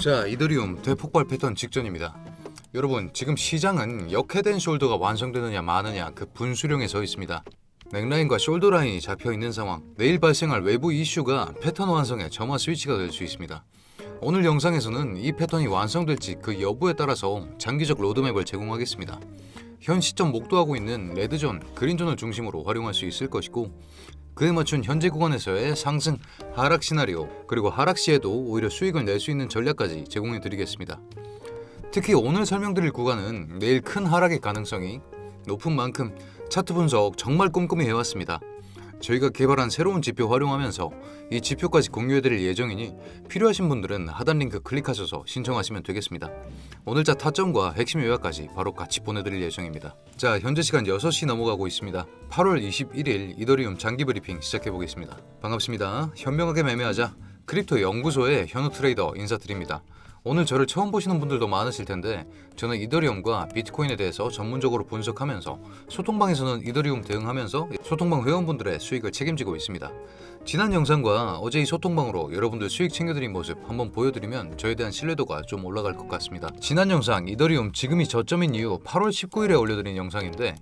자, 이더리움 대폭발 패턴 직전입니다. 여러분, 지금 시장은 역헤드 앤 숄더가 완성되느냐 마느냐 그 분수령에 서 있습니다. 넥라인과 숄더 라인이 잡혀 있는 상황, 내일 발생할 외부 이슈가 패턴 완성의 점화 스위치가 될 수 있습니다. 오늘 영상에서는 이 패턴이 완성될지 그 여부에 따라서 장기적 로드맵을 제공하겠습니다. 현 시점 목도하고 있는 레드존, 그린존을 중심으로 활용할 수 있을 것이고, 그에 맞춘 현재 구간에서의 상승, 하락 시나리오, 그리고 하락 시에도 오히려 수익을 낼 수 있는 전략까지 제공해 드리겠습니다. 특히 오늘 설명드릴 구간은 내일 큰 하락의 가능성이 높은 만큼 차트 분석 정말 꼼꼼히 해왔습니다. 저희가 개발한 새로운 지표 활용하면서 이 지표까지 공유해드릴 예정이니 필요하신 분들은 하단 링크 클릭하셔서 신청하시면 되겠습니다. 오늘자 타점과 핵심 요약까지 바로 같이 보내드릴 예정입니다. 자, 현재 시간 6시 넘어가고 있습니다. 8월 21일 이더리움 장기 브리핑 시작해보겠습니다. 반갑습니다. 현명하게 매매하자 크립토 연구소의 현우 트레이더 인사드립니다. 오늘 저를 처음 보시는 분들도 많으실 텐데 저는 이더리움과 비트코인에 대해서 전문적으로 분석하면서 소통방에서는 이더리움 대응하면서 소통방 회원분들의 수익을 책임지고 있습니다. 지난 영상과 어제 이 소통방으로 여러분들 수익 챙겨드린 모습 한번 보여드리면 저에 대한 신뢰도가 좀 올라갈 것 같습니다. 지난 영상 이더리움 지금이 저점인 이후 8월 19일에 올려드린 영상인데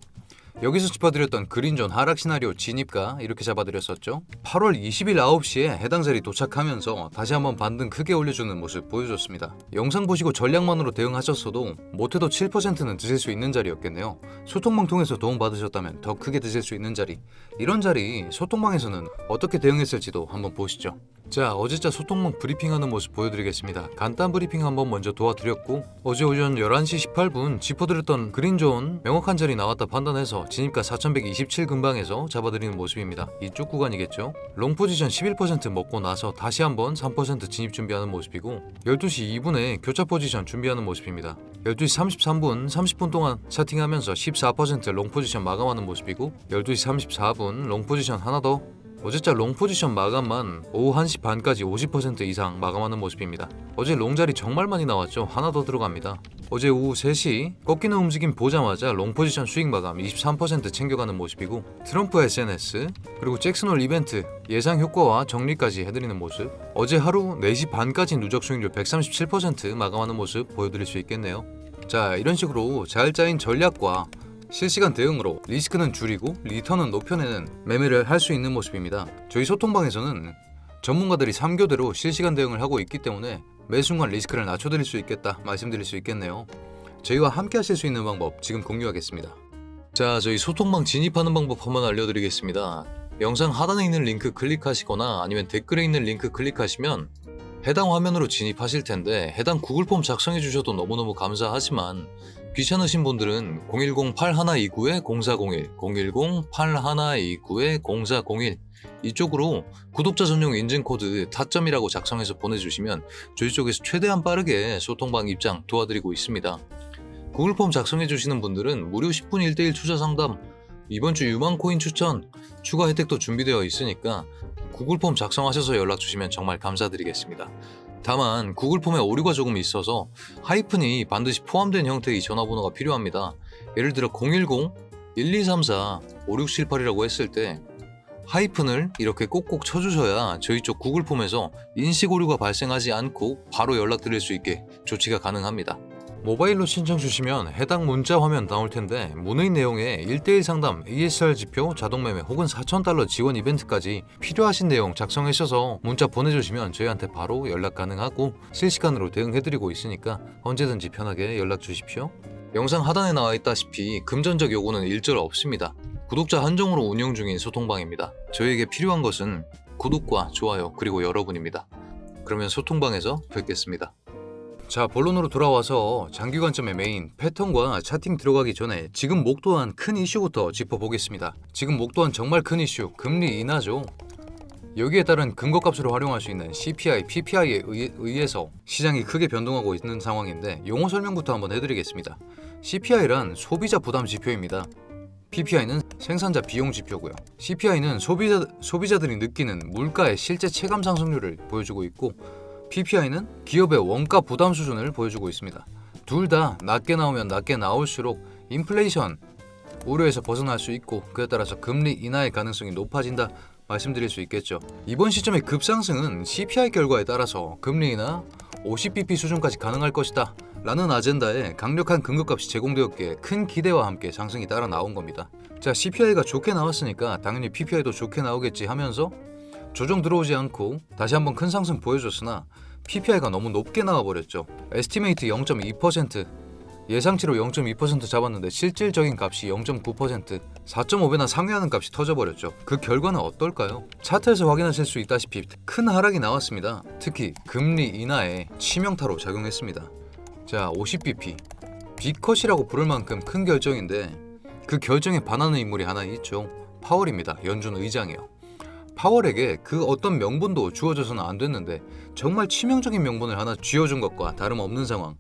여기서 짚어드렸던 그린존 하락 시나리오 진입가 이렇게 잡아드렸었죠. 8월 20일 9시에 해당 자리 도착하면서 다시 한번 반등 크게 올려주는 모습 보여줬습니다. 영상 보시고 전략만으로 대응하셨어도 못해도 7%는 드실 수 있는 자리였겠네요. 소통방 통해서 도움받으셨다면 더 크게 드실 수 있는 자리, 이런 자리 소통방에서는 어떻게 대응했을지도 한번 보시죠. 자, 어제자 소통방 브리핑하는 모습 보여드리겠습니다. 간단 브리핑 한번 먼저 도와드렸고, 어제 오전 11시 18분 짚어드렸던 그린존 명확한 자리 나왔다 판단해서 진입가 4127 근방에서 잡아드리는 모습입니다. 이쪽 구간이겠죠. 롱 포지션 11% 먹고 나서 다시 한번 3% 진입 준비하는 모습이고, 12시 2분에 교차 포지션 준비하는 모습입니다. 12시 33분 30분 동안 차팅하면서 14%롱 포지션 마감하는 모습이고, 12시 34분 롱 포지션 하나 더, 어제자 롱 포지션 마감만 오후 1시 반까지 50% 이상 마감하는 모습입니다. 어제 롱 자리 정말 많이 나왔죠. 하나 더 들어갑니다. 어제 오후 3시 꺾이는 움직임 보자마자 롱 포지션 수익 마감 23% 챙겨가는 모습이고, 트럼프 SNS 그리고 잭슨홀 이벤트 예상 효과와 정리까지 해드리는 모습, 어제 하루 4시 반까지 누적 수익률 137% 마감하는 모습 보여드릴 수 있겠네요. 자, 이런 식으로 잘 짜인 전략과 실시간 대응으로 리스크는 줄이고 리턴은 높여내는 매매를 할 수 있는 모습입니다. 저희 소통방에서는 전문가들이 3교대로 실시간 대응을 하고 있기 때문에 매 순간 리스크를 낮춰드릴 수 있겠다 말씀드릴 수 있겠네요. 저희와 함께 하실 수 있는 방법 지금 공유하겠습니다. 자, 저희 소통방 진입하는 방법 한번 알려드리겠습니다. 영상 하단에 있는 링크 클릭하시거나 아니면 댓글에 있는 링크 클릭하시면 해당 화면으로 진입하실 텐데, 해당 구글 폼 작성해 주셔도 너무너무 감사하지만 귀찮으신 분들은 010-8129-0401, 010-8129-0401 이쪽으로 구독자 전용 인증 코드 타점이라고 작성해서 보내주시면 저희 쪽에서 최대한 빠르게 소통방 입장 도와드리고 있습니다. 구글 폼 작성해 주시는 분들은 무료 10분 1대1 투자 상담, 이번 주 유망 코인 추천, 추가 혜택도 준비되어 있으니까 구글 폼 작성하셔서 연락 주시면 정말 감사드리겠습니다. 다만 구글 폼에 오류가 조금 있어서 하이픈이 반드시 포함된 형태의 전화번호가 필요합니다. 예를 들어 010-1234-5678이라고 했을 때 하이픈을 이렇게 꼭꼭 쳐주셔야 저희 쪽 구글 폼에서 인식 오류가 발생하지 않고 바로 연락드릴 수 있게 조치가 가능합니다. 모바일로 신청 주시면 해당 문자 화면 나올 텐데, 문의 내용에 1대1 상담, ESR 지표, 자동매매 혹은 $4,000 지원 이벤트까지 필요하신 내용 작성하셔서 문자 보내주시면 저희한테 바로 연락 가능하고 실시간으로 대응해드리고 있으니까 언제든지 편하게 연락 주십시오. 영상 하단에 나와 있다시피 금전적 요구는 일절 없습니다. 구독자 한정으로 운영 중인 소통방입니다. 저희에게 필요한 것은 구독과 좋아요 그리고 여러분입니다. 그러면 소통방에서 뵙겠습니다. 자, 본론으로 돌아와서 장기 관점의 메인 패턴과 차팅 들어가기 전에 지금 목도한 큰 이슈부터 짚어보겠습니다. 지금 목도한 정말 큰 이슈, 금리 인하죠. 여기에 따른 근거값으로 활용할 수 있는 CPI, PPI에 의해서 시장이 크게 변동하고 있는 상황인데, 용어 설명부터 한번 해드리겠습니다. CPI란 소비자 부담 지표입니다. PPI는 생산자 비용 지표고요. CPI는 소비자들이 느끼는 물가의 실제 체감 상승률을 보여주고 있고, PPI는 기업의 원가 부담 수준을 보여주고 있습니다. 둘 다 낮게 나오면 낮게 나올수록 인플레이션 우려에서 벗어날 수 있고, 그에 따라서 금리 인하의 가능성이 높아진다 말씀드릴 수 있겠죠. 이번 시점의 급상승은 CPI 결과에 따라서 금리 인하 50bp 수준까지 가능할 것이다 라는 아젠다에 강력한 근거값이 제공되었기에 큰 기대와 함께 상승이 따라 나온 겁니다. 자, CPI가 좋게 나왔으니까 당연히 PPI도 좋게 나오겠지 하면서 조정 들어오지 않고 다시 한번 큰 상승 보여줬으나 PPI가 너무 높게 나와버렸죠. 에스티메이트 0.2%, 예상치로 0.2% 잡았는데 실질적인 값이 0.9%, 4.5배나 상회하는 값이 터져버렸죠. 그 결과는 어떨까요? 차트에서 확인하실 수 있다시피 큰 하락이 나왔습니다. 특히 금리 인하에 치명타로 작용했습니다. 자, 50bp B컷이라고 부를 만큼 큰 결정인데 그 결정에 반하는 인물이 하나 있죠. 파월입니다. 연준 의장이요. 파월에게 그 어떤 명분도 주어져서는 안 됐는데 정말 치명적인 명분을 하나 쥐어준 것과 다름없는 상황.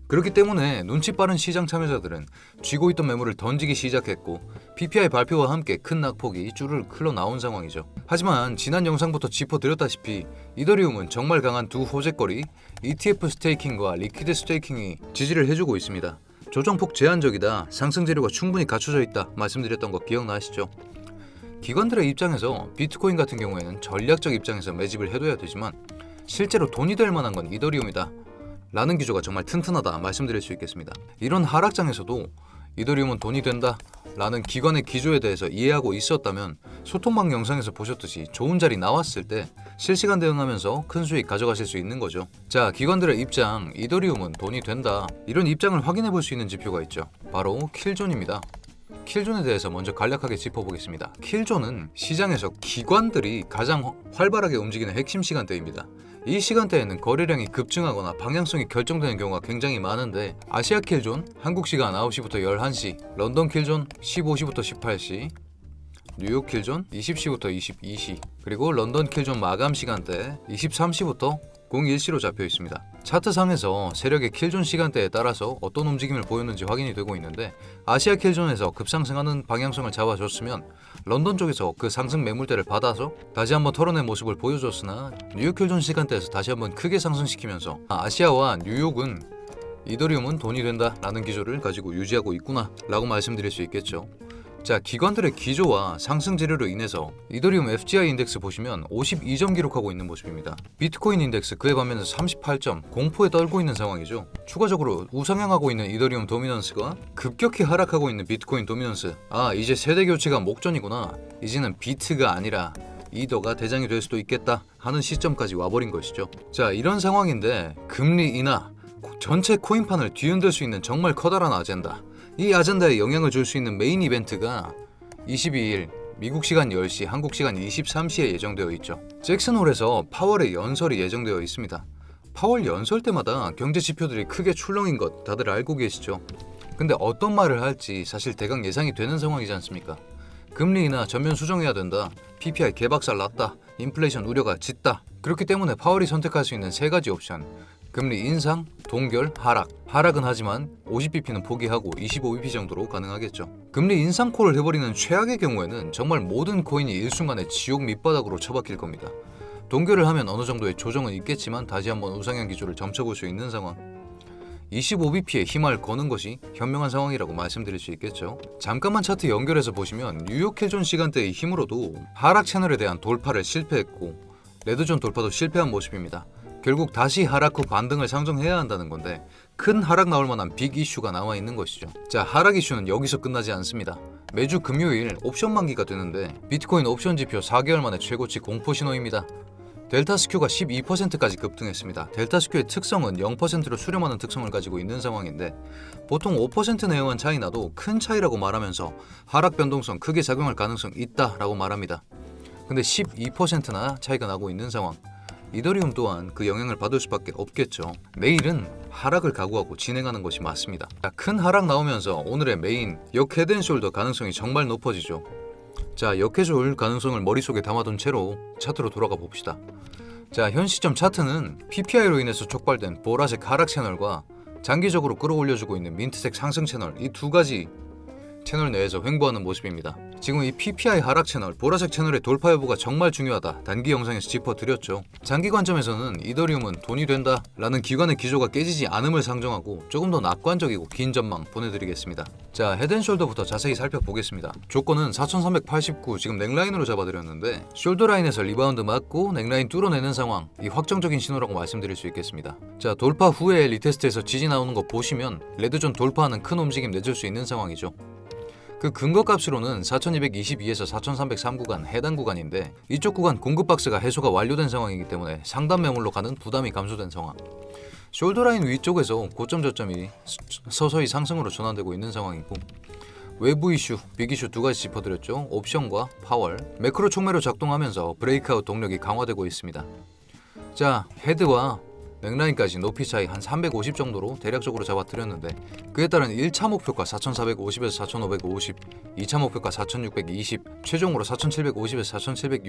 그렇기 때문에 눈치 빠른 시장 참여자들은 쥐고 있던 매물을 던지기 시작했고 PPI 발표와 함께 큰 낙폭이 쭈르륵 흘러나온 상황이죠. 하지만 지난 영상부터 짚어드렸다시피 이더리움은 정말 강한 두 호재거리 ETF 스테이킹과 리퀴드 스테이킹이 지지를 해주고 있습니다. 조정폭 제한적이다, 상승 재료가 충분히 갖춰져 있다 말씀드렸던 거 기억나시죠? 기관들의 입장에서 비트코인 같은 경우에는 전략적 입장에서 매집을 해둬야 되지만 실제로 돈이 될 만한 건 이더리움이다 라는 기조가 정말 튼튼하다 말씀드릴 수 있겠습니다. 이런 하락장에서도 이더리움은 돈이 된다 라는 기관의 기조에 대해서 이해하고 있었다면 소통방 영상에서 보셨듯이 좋은 자리 나왔을 때 실시간 대응하면서 큰 수익 가져가실 수 있는 거죠. 자, 기관들의 입장, 이더리움은 돈이 된다, 이런 입장을 확인해 볼 수 있는 지표가 있죠. 바로 킬존입니다. 킬존에 대해서 먼저 간략하게 짚어보겠습니다. 킬존은 시장에서 기관들이 가장 활발하게 움직이는 핵심 시간대입니다. 이 시간대에는 거래량이 급증하거나 방향성이 결정되는 경우가 굉장히 많은데 아시아 킬존 한국 시간 9시부터 11시, 런던 킬존 15시부터 18시, 뉴욕 킬존 20시부터 22시, 그리고 런던 킬존 마감 시간대 23시부터 01시로 잡혀 있습니다. 차트상에서 세력의 킬존 시간대에 따라서 어떤 움직임을 보였는지 확인이 되고 있는데 아시아 킬존에서 급상승하는 방향성을 잡아줬으면 런던 쪽에서 그 상승 매물대를 받아서 다시 한번 털어낸 모습을 보여줬으나 뉴욕 킬존 시간대에서 다시 한번 크게 상승시키면서 아시아와 뉴욕은 이더리움은 돈이 된다 라는 기조를 가지고 유지하고 있구나 라고 말씀드릴 수 있겠죠. 자, 기관들의 기조와 상승 재료로 인해서 이더리움 FGI 인덱스 보시면 52점 기록하고 있는 모습입니다. 비트코인 인덱스 그에 반면에서 38점, 공포에 떨고 있는 상황이죠. 추가적으로 우상향하고 있는 이더리움 도미넌스가 급격히 하락하고 있는 비트코인 도미넌스. 아, 이제 세대 교체가 목전이구나. 이제는 비트가 아니라 이더가 대장이 될 수도 있겠다 하는 시점까지 와버린 것이죠. 자, 이런 상황인데 금리 인하, 전체 코인판을 뒤흔들 수 있는 정말 커다란 아젠다, 이 아젠다에 영향을 줄 수 있는 메인 이벤트가 22일 미국 시간 10시, 한국 시간 23시에 예정되어 있죠. 잭슨홀에서 파월의 연설이 예정되어 있습니다. 파월 연설 때마다 경제 지표들이 크게 출렁인 것 다들 알고 계시죠? 근데 어떤 말을 할지 사실 대강 예상이 되는 상황이지 않습니까? 금리 인하 전면 수정해야 된다, PPI 개박살 났다, 인플레이션 우려가 짙다. 그렇기 때문에 파월이 선택할 수 있는 세 가지 옵션, 금리 인상, 동결, 하락은 하지만 50bp는 포기하고 25bp 정도로 가능하겠죠. 금리 인상콜을 해버리는 최악의 경우에는 정말 모든 코인이 일순간에 지옥 밑바닥으로 처박힐 겁니다. 동결을 하면 어느 정도의 조정은 있겠지만 다시 한번 우상향 기조를 점쳐볼 수 있는 상황, 25bp에 힘을 거는 것이 현명한 상황이라고 말씀드릴 수 있겠죠. 잠깐만 차트 연결해서 보시면 뉴욕 킬존 시간대의 힘으로도 하락 채널에 대한 돌파를 실패했고 레드존 돌파도 실패한 모습입니다. 결국 다시 하락 후 반등을 상정해야 한다는 건데 큰 하락 나올 만한 빅 이슈가 나와 있는 것이죠. 자, 하락 이슈는 여기서 끝나지 않습니다. 매주 금요일 옵션 만기가 되는데 비트코인 옵션 지표 4개월 만에 최고치 공포 신호입니다. 델타 스큐가 12%까지 급등했습니다. 델타 스큐의 특성은 0%로 수렴하는 특성을 가지고 있는 상황인데 보통 5% 내외만 차이 나도 큰 차이라고 말하면서 하락 변동성 크게 작용할 가능성 있다라고 말합니다. 근데 12%나 차이가 나고 있는 상황, 이더리움 또한 그 영향을 받을 수밖에 없겠죠. 내일은 하락을 각오하고 진행하는 것이 맞습니다. 자, 큰 하락 나오면서 오늘의 메인 역 헤드앤숄더 가능성이 정말 높아지죠. 자, 역회줄 가능성을 머릿속에 담아둔 채로 차트로 돌아가 봅시다. 자, 현 시점 차트는 PPI로 인해서 촉발된 보라색 하락 채널과 장기적으로 끌어올려주고 있는 민트색 상승 채널, 이 두 가지 채널 내에서 횡보하는 모습입니다. 지금 이 PPI 하락 채널, 보라색 채널의 돌파 여부가 정말 중요하다. 단기 영상에서 짚어드렸죠. 장기 관점에서는 이더리움은 돈이 된다 라는 기관의 기조가 깨지지 않음을 상정하고 조금 더 낙관적이고 긴 전망 보내드리겠습니다. 자, 헤드앤숄더부터 자세히 살펴보겠습니다. 조건은 4389 지금 넥라인으로 잡아드렸는데 숄더라인에서 리바운드 맞고 넥라인 뚫어내는 상황, 이 확정적인 신호라고 말씀드릴 수 있겠습니다. 자, 돌파 후에 리테스트에서 지지 나오는 거 보시면 레드존 돌파하는 큰 움직임 내줄 수 있는 상황이죠. 그 근거값으로는 4222에서 4303 구간 해당 구간인데 이쪽 구간 공급 박스가 해소가 완료된 상황이기 때문에 상단 매물로 가는 부담이 감소된 상황. 숄더라인 위쪽에서 고점 저점이 서서히 상승으로 전환되고 있는 상황이고 외부 이슈, 빅 이슈 두 가지 짚어드렸죠. 옵션과 파월, 매크로 촉매로 작동하면서 브레이크아웃 동력이 강화되고 있습니다. 자, 헤드와 넥라인까지 높이 차이 한 350 정도로 대략적으로 잡아드렸는데 그에 따른 1차 목표가 4450에서 4550, 2차 목표가 4620, 최종으로 4750에서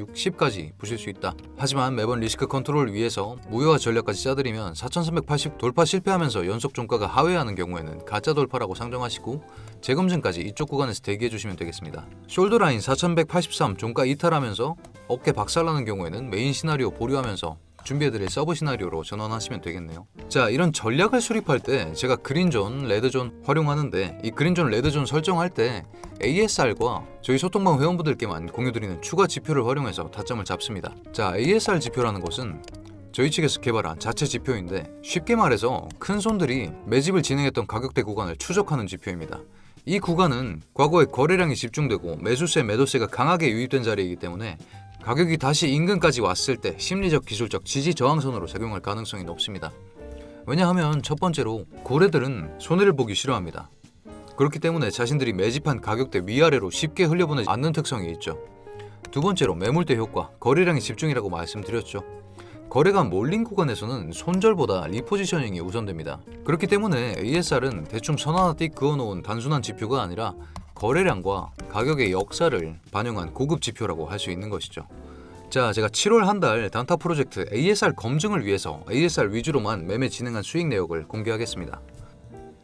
4760까지 부실 수 있다. 하지만 매번 리스크 컨트롤을 위해서 무효화 전략까지 짜드리면 4380 돌파 실패하면서 연속 종가가 하회하는 경우에는 가짜 돌파라고 상정하시고 재검증까지 이쪽 구간에서 대기해 주시면 되겠습니다. 숄더라인 4183 종가 이탈하면서 어깨 박살나는 경우에는 메인 시나리오 보류하면서 준비해드릴 서브 시나리오로 전환하시면 되겠네요. 자, 이런 전략을 수립할 때 제가 그린존, 레드존 활용하는데 이 그린존, 레드존 설정할 때 ASR과 저희 소통방 회원분들께만 공유드리는 추가 지표를 활용해서 타점을 잡습니다. 자, ASR 지표라는 것은 저희 측에서 개발한 자체 지표인데 쉽게 말해서 큰 손들이 매집을 진행했던 가격대 구간을 추적하는 지표입니다. 이 구간은 과거에 거래량이 집중되고 매수세, 매도세가 강하게 유입된 자리이기 때문에 가격이 다시 인근까지 왔을 때 심리적, 기술적 지지 저항선으로 작용할 가능성이 높습니다. 왜냐하면 첫 번째로 고래들은 손해를 보기 싫어합니다. 그렇기 때문에 자신들이 매집한 가격대 위아래로 쉽게 흘려보내지 않는 특성이 있죠. 두 번째로 매물대 효과, 거래량이 집중이라고 말씀드렸죠. 거래가 몰린 구간에서는 손절보다 리포지셔닝이 우선됩니다. 그렇기 때문에 ASR은 대충 선 하나 띡 그어놓은 단순한 지표가 아니라 거래량과 가격의 역사를 반영한 고급 지표라고 할 수 있는 것이죠. 자, 제가 7월 한 달 단타 프로젝트 ASR 검증을 위해서 ASR 위주로만 매매 진행한 수익 내역을 공개하겠습니다.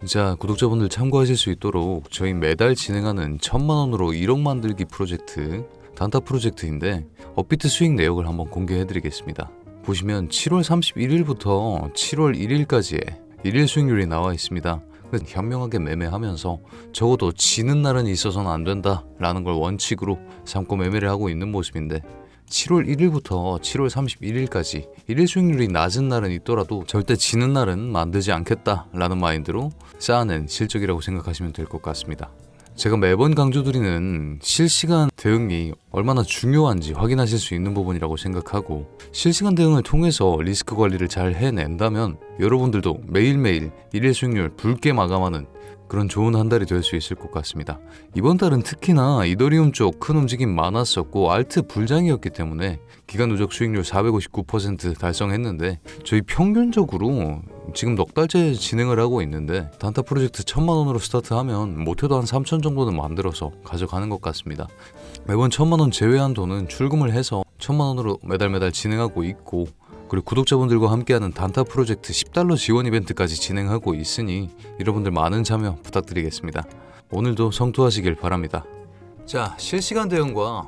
자, 구독자분들 참고하실 수 있도록 저희 매달 진행하는 1000만원으로 1억 만들기 프로젝트 단타 프로젝트인데 업비트 수익 내역을 한번 공개해드리겠습니다. 보시면 7월 31일부터 7월 1일까지의 일일 수익률이 나와 있습니다. 현명하게 매매하면서 적어도 지는 날은 있어서는 안 된다 라는 걸 원칙으로 삼고 매매를 하고 있는 모습인데 7월 1일부터 7월 31일까지 일일 수익률이 낮은 날은 있더라도 절대 지는 날은 만들지 않겠다 라는 마인드로 쌓아낸 실적이라고 생각하시면 될 것 같습니다. 제가 매번 강조드리는 실시간 대응이 얼마나 중요한지 확인하실 수 있는 부분이라고 생각하고 실시간 대응을 통해서 리스크 관리를 잘 해낸다면 여러분들도 매일매일 일일 수익률 붉게 마감하는 그런 좋은 한 달이 될 수 있을 것 같습니다. 이번 달은 특히나 이더리움 쪽 큰 움직임 많았었고 알트 불장이었기 때문에 기간 누적 수익률 459% 달성했는데 저희 평균적으로 지금 넉 달째 진행을 하고 있는데 단타 프로젝트 1000만원으로 스타트하면 못해도 한 3000 정도는 만들어서 가져가는 것 같습니다. 매번 1000만원 제외한 돈은 출금을 해서 1000만원으로 매달 진행하고 있고 그리고 구독자분들과 함께하는 단타 프로젝트 $10 지원 이벤트까지 진행하고 있으니 여러분들 많은 참여 부탁드리겠습니다. 오늘도 성투하시길 바랍니다. 자, 실시간 대응과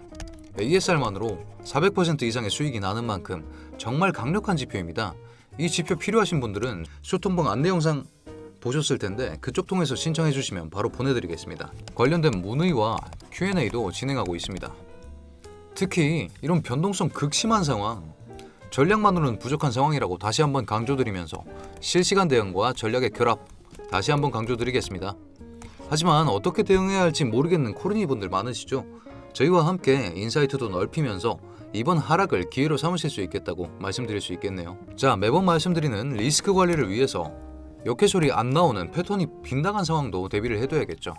ASR만으로 400% 이상의 수익이 나는 만큼 정말 강력한 지표입니다. 이 지표 필요하신 분들은 소통방 안내 영상 보셨을 텐데 그쪽 통해서 신청해 주시면 바로 보내드리겠습니다. 관련된 문의와 Q&A도 진행하고 있습니다. 특히 이런 변동성 극심한 상황, 전략만으로는 부족한 상황이라고 다시 한번 강조드리면서 실시간 대응과 전략의 결합 다시 한번 강조드리겠습니다. 하지만 어떻게 대응해야 할지 모르겠는 코르니 분들 많으시죠? 저희와 함께 인사이트도 넓히면서 이번 하락을 기회로 삼으실 수 있겠다고 말씀드릴 수 있겠네요. 자, 매번 말씀드리는 리스크 관리를 위해서 역회솔이 안 나오는 패턴이 빈당한 상황도 대비를 해둬야겠죠.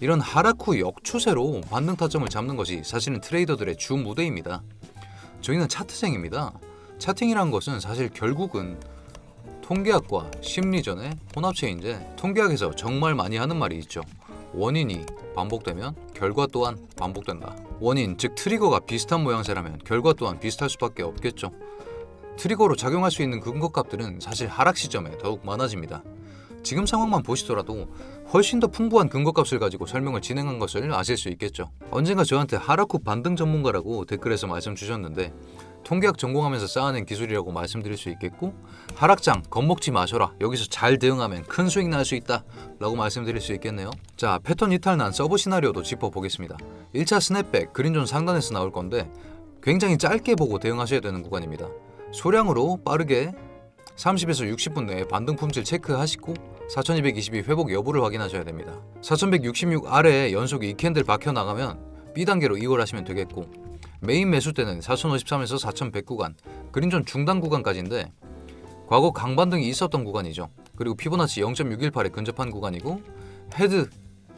이런 하락 후 역추세로 반등 타점을 잡는 것이 사실은 트레이더들의 주 무대입니다. 저희는 차트생입니다. 차팅이란 것은 사실 결국은 통계학과 심리전의 혼합체인데 통계학에서 정말 많이 하는 말이 있죠. 원인이 반복되면 결과 또한 반복된다. 원인, 즉 트리거가 비슷한 모양새라면 결과 또한 비슷할 수밖에 없겠죠. 트리거로 작용할 수 있는 근거값들은 사실 하락 시점에 더욱 많아집니다. 지금 상황만 보시더라도 훨씬 더 풍부한 근거값을 가지고 설명을 진행한 것을 아실 수 있겠죠. 언젠가 저한테 하락 후 반등 전문가라고 댓글에서 말씀 주셨는데 통계학 전공하면서 쌓아낸 기술이라고 말씀드릴 수 있겠고, 하락장 겁먹지 마셔라, 여기서 잘 대응하면 큰 수익 날 수 있다 라고 말씀드릴 수 있겠네요. 자, 패턴 이탈난 서브 시나리오도 짚어보겠습니다. 1차 스냅백 그린존 상단에서 나올 건데 굉장히 짧게 보고 대응하셔야 되는 구간입니다. 소량으로 빠르게 30에서 60분 내에 반등 품질 체크하시고 4222 회복 여부를 확인하셔야 됩니다. 4166 아래에 연속 2캔들 박혀 나가면 B단계로 이월하시면 되겠고, 메인 매수대는 4053에서 4100 구간, 그린존 중단 구간까지인데 과거 강반등이 있었던 구간이죠. 그리고 피보나치 0.618에 근접한 구간이고 헤드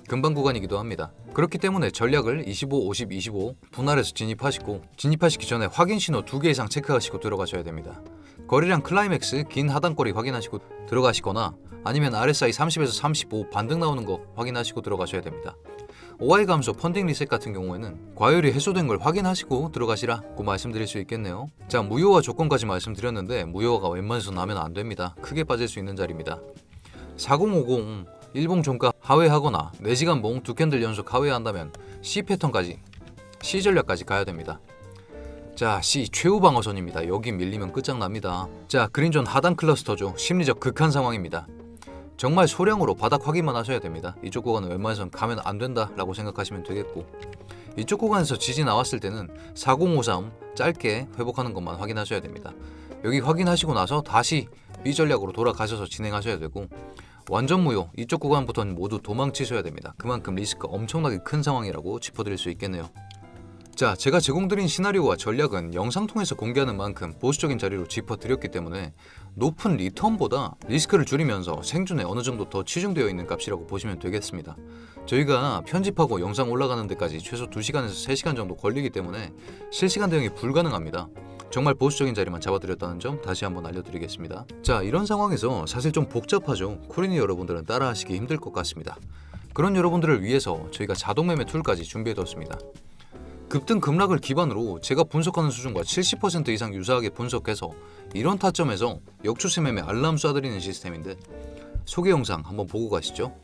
근방 구간이기도 합니다. 그렇기 때문에 전략을 25, 50, 25 분할해서 진입하시기 전에 확인 신호 2개 이상 체크하시고 들어가셔야 됩니다. 거래량 클라이맥스 긴 하단거리 확인하시고 들어가시거나 아니면 RSI 30에서 35 반등 나오는 거 확인하시고 들어가셔야 됩니다. OI 감소 펀딩 리셋 같은 경우에는 과열이 해소된 걸 확인하시고 들어가시라고 말씀드릴 수 있겠네요. 자, 무효화 조건까지 말씀드렸는데 무효화가 웬만해서 나면 안 됩니다. 크게 빠질 수 있는 자리입니다. 4050 일봉 종가 하회하거나 4시간 몽 2캔들 연속 하회한다면 C 패턴까지, C 전략까지 가야 됩니다. 자, C 최후 방어선입니다. 여기 밀리면 끝장납니다. 자, 그린존 하단 클러스터죠. 심리적 극한 상황입니다. 정말 소량으로 바닥 확인만 하셔야 됩니다. 이쪽 구간은 웬만해선 가면 안 된다 라고 생각하시면 되겠고, 이쪽 구간에서 지지 나왔을 때는 4053 짧게 회복하는 것만 확인하셔야 됩니다. 여기 확인하시고 나서 다시 B 전략으로 돌아가셔서 진행하셔야 되고, 완전 무효 이쪽 구간부터는 모두 도망치셔야 됩니다. 그만큼 리스크가 엄청나게 큰 상황이라고 짚어드릴 수 있겠네요. 자, 제가 제공드린 시나리오와 전략은 영상 통해서 공개하는 만큼 보수적인 자리로 짚어드렸기 때문에 높은 리턴보다 리스크를 줄이면서 생존에 어느 정도 더 치중되어 있는 값이라고 보시면 되겠습니다. 저희가 편집하고 영상 올라가는 데까지 최소 2시간에서 3시간 정도 걸리기 때문에 실시간 대응이 불가능합니다. 정말 보수적인 자리만 잡아드렸다는 점 다시 한번 알려드리겠습니다. 자, 이런 상황에서 사실 좀 복잡하죠. 코린이 여러분들은 따라하시기 힘들 것 같습니다. 그런 여러분들을 위해서 저희가 자동매매 툴까지 준비해뒀습니다. 급등 급락을 기반으로 제가 분석하는 수준과 70% 이상 유사하게 분석해서 이런 타점에서 역추세 매매 알람 쏴드리는 시스템인데, 소개 영상 한번 보고 가시죠.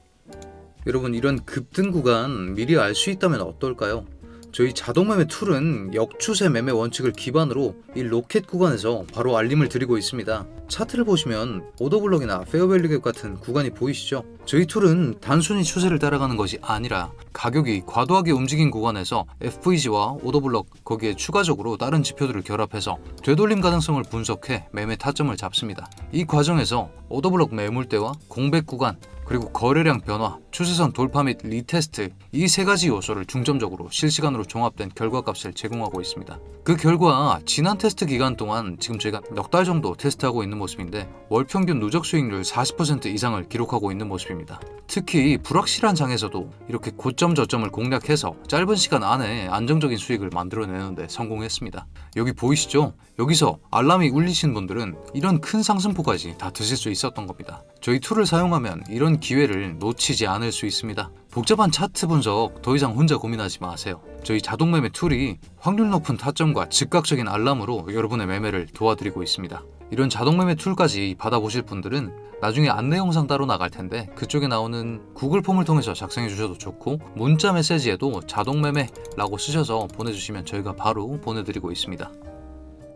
여러분, 이런 급등 구간 미리 알 수 있다면 어떨까요? 저희 자동매매 툴은 역추세 매매 원칙을 기반으로 이 로켓 구간에서 바로 알림을 드리고 있습니다. 차트를 보시면 오더블럭이나 페어밸류 갭 같은 구간이 보이시죠? 저희 툴은 단순히 추세를 따라가는 것이 아니라 가격이 과도하게 움직인 구간에서 FVG와 오더블럭, 거기에 추가적으로 다른 지표들을 결합해서 되돌림 가능성을 분석해 매매 타점을 잡습니다. 이 과정에서 오더블럭 매물대와 공백 구간, 그리고 거래량 변화, 추세선 돌파 및 리테스트, 이 세 가지 요소를 중점적으로 실시간으로 종합된 결과값을 제공하고 있습니다. 그 결과 지난 테스트 기간 동안 지금 저희가 넉 달 정도 테스트하고 있는 모습인데 월 평균 누적 수익률 40% 이상을 기록하고 있는 모습입니다. 특히 불확실한 장에서도 이렇게 고점 저점을 공략해서 짧은 시간 안에 안정적인 수익을 만들어내는데 성공했습니다. 여기 보이시죠? 여기서 알람이 울리신 분들은 이런 큰 상승폭까지 다 드실 수 있었던 겁니다. 저희 툴을 사용하면 이런 기회를 놓치지 않을 수 있습니다. 복잡한 차트 분석 더 이상 혼자 고민하지 마세요. 저희 자동매매 툴이 확률 높은 타점과 즉각적인 알람으로 여러분의 매매를 도와드리고 있습니다. 이런 자동매매 툴까지 받아보실 분들은 나중에 안내 영상 따로 나갈 텐데 그쪽에 나오는 구글 폼을 통해서 작성해 주셔도 좋고, 문자 메시지에도 자동매매라고 쓰셔서 보내주시면 저희가 바로 보내드리고 있습니다.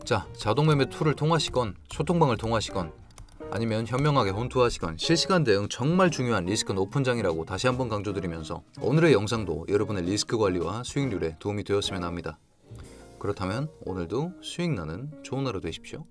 자, 자동매매 툴을 통하시건 소통방을 통하시건 아니면 현명하게 혼투하시건 실시간 대응 정말 중요한 리스크 높은 장이라고 다시 한번 강조드리면서 오늘의 영상도 여러분의 리스크 관리와 수익률에 도움이 되었으면 합니다. 그렇다면 오늘도 수익 나는 좋은 하루 되십시오.